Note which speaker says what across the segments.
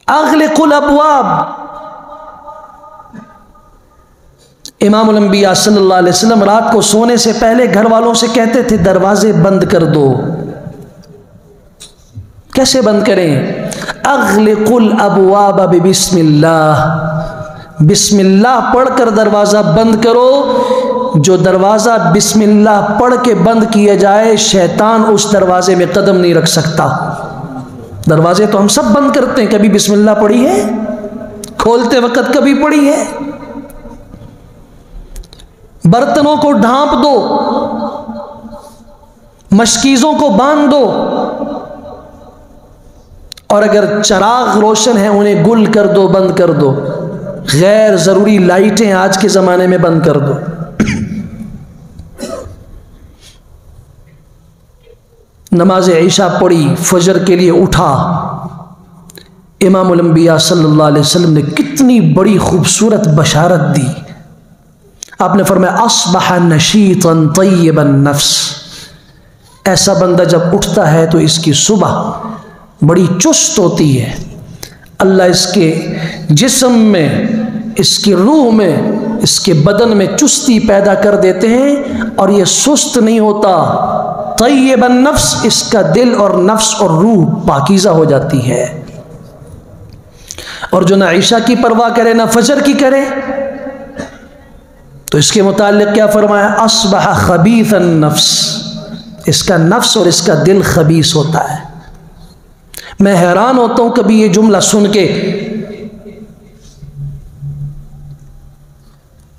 Speaker 1: अग़लिक़ुल अबवाब। इमामुल अंबिया सल्लल्लाहु अलैहि वसल्लम रात को सोने से पहले घर वालों से कहते थे दरवाजे बंद कर दो। कैसे बंद करें? अग़लिक़ुल अबवाब बिस्मिल्लाह, बिस्मिल्लाह पढ़कर दरवाज़ा बंद करो। जो दरवाज़ा बिस्मिल्लाह पढ़ के बंद किया जाए, शैतान उस दरवाजे में कदम नहीं रख सकता। दरवाजे तो हम सब बंद करते हैं, कभी बिस्मिल्लाह पढ़ी है? खोलते वक्त कभी पढ़ी है? बर्तनों को ढांप दो, मशकीज़ों को बांध दो, और अगर चराग रोशन है उन्हें गुल कर दो, बंद कर दो। गैर ज़रूरी लाइटें आज के ज़माने में बंद कर दो। नमाज ईशा पढ़ी, फजर के लिए उठा। इमामुल अंबिया सल्लल्लाहु अलैहि वसल्लम ने कितनी बड़ी खूबसूरत बशारत दी। आपने फरमाया अस्बह नशीतन तय्यबन नफ्स, ऐसा बंदा जब उठता है तो इसकी सुबह बड़ी चुस्त होती है। अल्लाह इसके जिस्म में, इसकी रूह में, इसके बदन में चुस्ती पैदा कर देते हैं और ये सुस्त नहीं होता। तय्यबन नफ्स, इसका दिल और नफ्स और रूह पाकीज़ा हो जाती है। और जो ना ईशा की परवाह करे ना फजर की करे, तो इसके मुताल्लिक़ क्या फरमाया? अस्बह खबीसन नफ्स, इसका नफ्स और इसका दिल खबीस होता है। मैं हैरान होता हूं कभी ये जुमला सुन के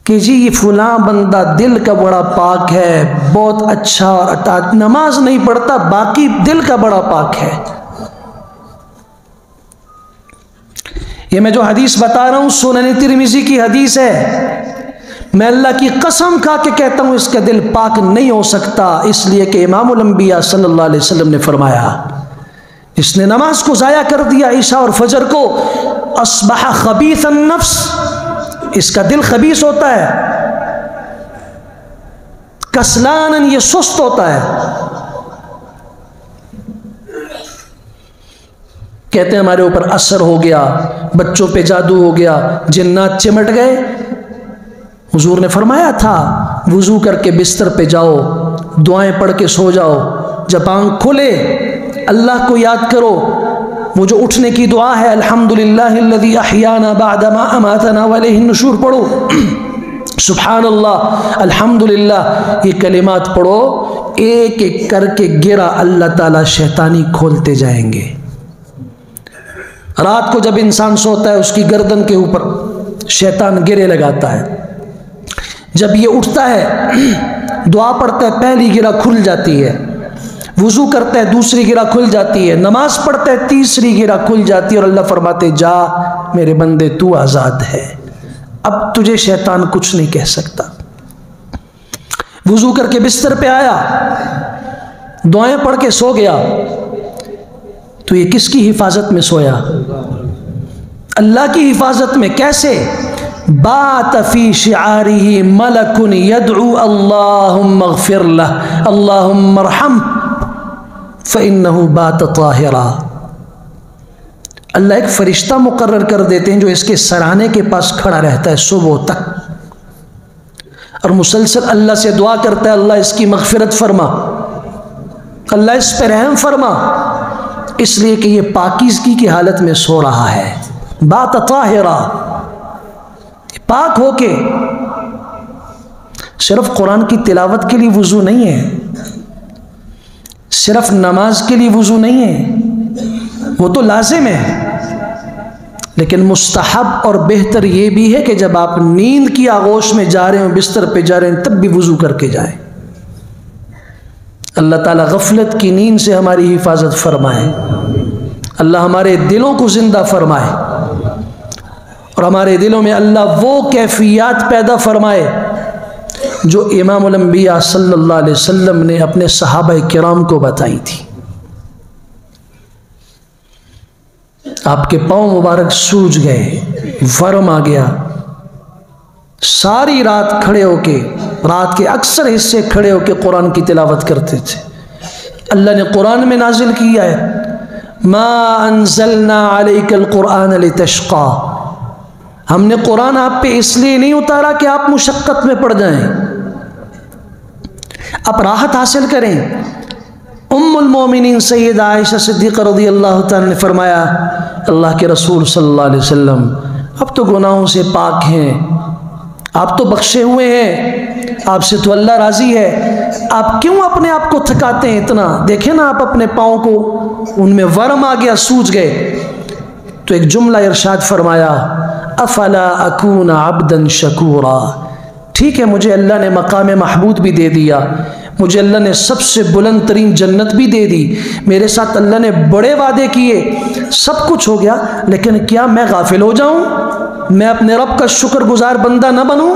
Speaker 1: कि जी ये फलां बंदा दिल का बड़ा पाक है, बहुत अच्छा, और नमाज नहीं पढ़ता, बाकी दिल का बड़ा पाक है। ये मैं जो हदीस बता रहा हूं सुनन तिरमिज़ी की हदीस है। मैं अल्लाह की कसम खा के कहता हूं इसका दिल पाक नहीं हो सकता, इसलिए कि इमामुल अंबिया सल्लल्लाहु अलैहि वसल्लम ने फरमाया, इसने नमाज को ज़ाया कर दिया ईशा और फजर को, अस्बह खबीसन नफ्स, इसका दिल खबीस होता है। कसलानन, ये सुस्त होता है। कहते हैं हमारे ऊपर असर हो गया, बच्चों पे जादू हो गया, जिन्नात चिमट गए। हुजूर ने फरमाया था वुजू करके बिस्तर पे जाओ, दुआएं पढ़ के सो जाओ, जब आँख खुले अल्लाह को याद करो। वो जो उठने की दुआ है, अल्हम्दुलिल्लाहिल्लज़ी अहयाना बअदा मा अमातना व इलैहि नुशूर पढ़ो, सुब्हानल्लाह, अल्हम्दुलिल्लाह, ये कलिमात पढ़ो। एक एक करके गिरा अल्लाह ताला शैतानी खोलते जाएंगे। रात को जब इंसान सोता है उसकी गर्दन के ऊपर शैतान गिरे लगाता है। जब ये उठता है, दुआ पढ़ता है, पहली गिरा खुल जाती है। वुजू करता है, दूसरी गिरा खुल जाती है। नमाज पढ़ता है, तीसरी गिरा खुल जाती है। और अल्लाह फरमाते जा मेरे बंदे तू आज़ाद है, अब तुझे शैतान कुछ नहीं कह सकता। वुजू करके बिस्तर पे आया, दुआएं पढ़ के सो गया, तो ये किसकी हिफाजत में सोया? अल्लाह की हिफाजत में। कैसे? बात फी शिआरिही मलकुन यदउ अल्लाहुम्मा अग़फिर लह अल्लाहुम्मा अरहम फ़इन्नहु बात ताहिरा। अल्लाह एक फरिश्ता मुकर्रर कर देते हैं जो इसके सराहने के पास खड़ा रहता है सुबह तक, और मुसलसल अल्लाह से दुआ करता है, अल्लाह इसकी मग़फ़िरत फरमा, अल्लाह इस पर रहम फरमा, इसलिए कि ये पाकीज़गी की हालत में सो रहा है। बात ताहिरा, पाक होके। सिर्फ कुरान की तिलावत के लिए वुज़ू नहीं है, सिर्फ नमाज के लिए वुज़ू नहीं है, वो तो लाजिम है, लेकिन मुस्तहब और बेहतर ये भी है कि जब आप नींद की आगोश में जा रहे हो, बिस्तर पे जा रहे हैं, तब भी वुज़ू करके जाएं। अल्लाह ताला गफलत की नींद से हमारी हिफाजत फरमाए, अल्लाह हमारे दिलों को ज़िंदा फरमाए, और हमारे दिलों में अल्लाह वो कैफियत पैदा फरमाए जो इमामुल अंबिया सल्लल्लाहु अलैहि वसल्लम ने अपने सहाबा किराम को बताई थी। आपके पाँव मुबारक सूज गए, वर्म आ गया, सारी रात खड़े होके, रात के अक्सर हिस्से खड़े होके कुरान की तिलावत करते थे। अल्लाह ने कुरान में नाजिल किया है, मा अंज़लना अलैकल कुरान लितश्क़ा, हमने कुरान आप पे इसलिए नहीं उतारा कि आप मुशक्क़त में पड़ जाएं, आप राहत हासिल करें। उम्मुल मोमिनीन सैयदा आयशा सिद्दीक़ा रज़ियल्लाहु ताला ने फरमाया, अल्लाह के रसूल सल्लल्लाहु अलैहि वसल्लम अब तो गुनाहों से पाक हैं, आप तो बख्शे हुए हैं, आपसे तो अल्लाह राज़ी है, आप क्यों अपने आप को थकाते हैं इतना? देखें ना आप अपने पाँव को, उनमें वर्म आ गया, सूज गए। तो एक जुमला इरशाद फरमाया, अफला अकून अब्दन शकूरा, ठीक है मुझे अल्लाह ने मकाम महमूद भी दे दिया, मुझे अल्लाह ने सबसे बुलंद तरीन जन्नत भी दे दी, मेरे साथ अल्लाह ने बड़े वादे किए, सब कुछ हो गया, लेकिन क्या मैं गाफिल हो जाऊं? मैं अपने रब का शुक्रगुजार बंदा न बनूं?